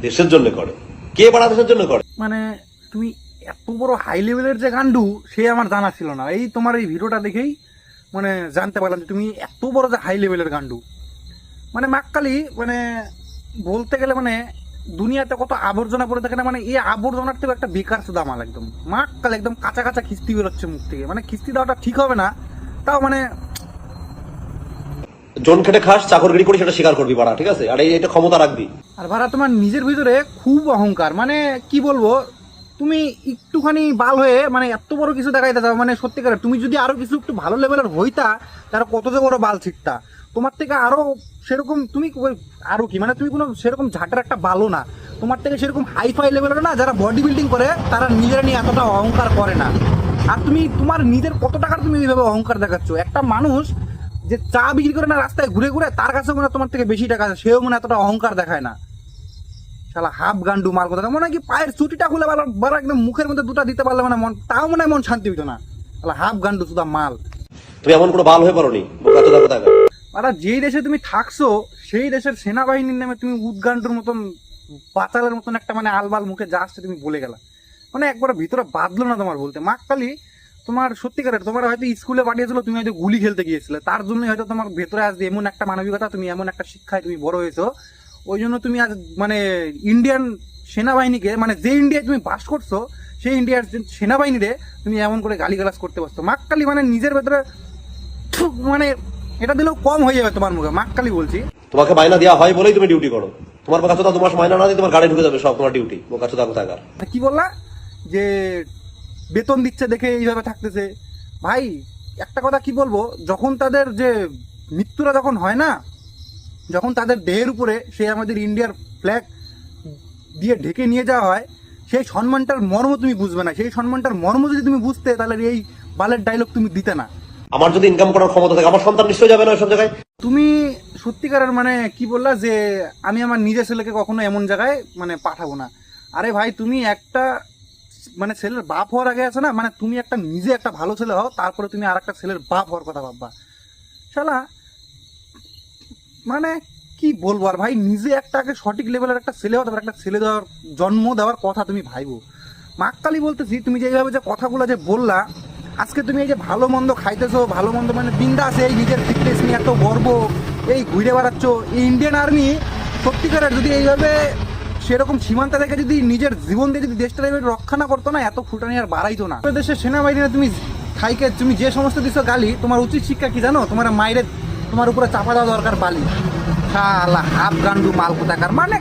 দেশের জন্য করে। কে বাড়া দেশের জন্য করে? মানে তুমি এত বড় হাই লেভেলের যে গান্ডু সে আমার জানা ছিল না। এই তোমার এই ভিডিওটা দেখেই মানে জানতে পারলাম যে তুমি এত বড় যে হাই লেভেলের গান্ডু। মানে মাক্কালি মানে বলতে গেলে মানে দুনিয়াতে কত আবর্জনা পড়ে থাকে না, মানে এই আবর্জনার থেকে একটা বেকার সুদা মাল একদম মাক্কালি, একদম কাঁচা কাঁচা খিস্তি বেরোচ্ছে মুখ থেকে। মানে খিস্তি দেওয়াটা ঠিক হবে না, তাও মানে জন খেটে খাস, চাকরগিরি করে সেটা স্বীকার করবি বাড়া, ঠিক আছে? আর এটা ক্ষমতা রাখবি। আর ভাড়া তোমার নিজের ভিতরে খুব অহংকার। মানে কি বলবো, তুমি একটুখানি বাল হয়ে মানে এত বড় কিছু দেখাইতে চাও। মানে সত্যিকার তুমি যদি আরো কিছু একটু ভালো লেভেলের হইতা, তারা কত যে বড় বাল ছিটতা তোমার থেকে আরো সেরকম। তুমি আরো কি মানে তুমি কোনো সেরকম ঝাঁটার একটা বালও না, তোমার থেকে সেরকম হাইফাই লেভেলের না। যারা বডি বিল্ডিং করে তারা নিজেরা নিয়ে এতটা অহংকার করে না। আর তুমি তোমার নিজের কত টাকার তুমি এইভাবে অহংকার দেখাচ্ছ। একটা মানুষ যে চা বিক্রি করে না রাস্তায় ঘুরে ঘুরে, তার কাছে মনে হয় তোমার থেকে বেশি টাকা আছে, সেও মনে এতটা অহংকার দেখায় না। শালা হাফ গান্ডু মাল কথা মনে হয় কি পায়ের চুটিটা খুলে বড় একদম মুখের মধ্যে দুটা দিতে পারলে মানে মন তাও মনে হয় মন শান্তি হইতো না। শালা হাফ গান্ডু সুদা মাল। তুমি এমন কোনো বাল হয়ে পারোনি বোকাচোদা কোথাকার। আর যেই দেশে তুমি থাকছো সেই দেশের সেনাবাহিনীর নামে তুমি উদ্গান্ডুর মতন বাচালের মতন একটা মানে আলবাল মুখে যা আসছে তুমি বলে গেলা। মানে একবার ভিতরে বাঁধলো না তোমার বলতে। মাক্কালি তোমার সত্যিকারের তোমার হয়তো স্কুলে পাঠিয়েছিল, তুমি হয়তো গুলি খেলতে গিয়েছিলে, তার জন্যই হয়তো তোমার ভেতরে আজ এমন একটা মানবিকতা, তুমি এমন একটা শিক্ষায় তুমি বড় হয়েছো। ওই জন্য তুমি আজ মানে ইন্ডিয়ান সেনাবাহিনীকে মানে যে ইন্ডিয়ায় তুমি বাস করছো সেই ইন্ডিয়ার সেনাবাহিনীরে তুমি এমন করে গালিগালাজ করতে পারছো। মাক্কালি মানে নিজের ভেতরে মানে এটা দিলেও কম হয়ে যাবে তোমার মুখে। মাক্কালি বলছি, তোমাকে মাইনা দেওয়া হয় বলেই তুমি ডিউটি করো। তোমার বোকাচোদা 2 মাস মাইনা না দিয়ে তোমার গাড়ি ঢুকে যাবে সব তোমার ডিউটি। বোকাচোদা কোথাকার। কি বললা যে বেতন দিচ্ছে দেখে এইভাবে থাকতেছে? ভাই একটা কথা কি বলবো, যখন তাদের যে মৃত্যুরা যখন হয় না, যখন তাদের দেহের উপরে সেই আমাদের ইন্ডিয়ার ফ্ল্যাগ দিয়ে ঢেকে নিয়ে যাওয়া হয়, সেই সম্মানটার মর্ম তুমি বুঝবে না। সেই সম্মানটার মর্ম যদি তুমি বুঝতে, তাহলে এই বালের ডায়লগ তুমি দিতে না। আমার যদি ইনকাম করার ক্ষমতা থাকে আমার সন্তান নিশ্চয়ই যাবে না ওইসব জায়গায়। তুমি সত্যিকারের মানে কি বললা যে আমি আমার নিজের ছেলেকে কখনো এমন জায়গায় মানে পাঠাবো না। আরে ভাই তুমি একটা মানে ছেলের বাপ হওয়ার আগে আছে না, মানে তুমি একটা নিজে একটা ভালো ছেলে হও, তারপরে তুমি আর একটা ছেলের বাপ হওয়ার কথা ভাববা। শালা মানে কি বলবো আর ভাই, নিজে একটা আগে সঠিক লেভেলের একটা ছেলে হও, তারপর একটা ছেলে দেওয়ার জন্ম দেওয়ার কথা তুমি ভাইবো। মাক্কালি বলতেছি, তুমি যে এইভাবে যে কথাগুলো যে বললা, আজকে তুমি এই যে ভালো মন্দ খাইতেছো, ভালো মন্দ মানে বিন্দাস এই নিজের ফিটনেস নিয়ে এত গর্ব, এই ঘুরে বেড়াচ্ছ। এই ইন্ডিয়ান আর্মি সত্যিকারের যদি এইভাবে সেরকম সীমান্ত থেকে যদি নিজের জীবন দিয়ে যদি দেশটা রক্ষা না করতো না, এত ফুটানি আর বাড়াইতো না। দেশের সেনাবাহিনীরা তুমি খাইকে তুমি যে সমস্ত দিচ্ছ গালি, তোমার উচিত শিক্ষা কি জানো? তোমার মায়ের তোমার উপরে চাপা দেওয়া দরকার বালি। শালা হাফ গান্ডু মাল কোথাকার। মানে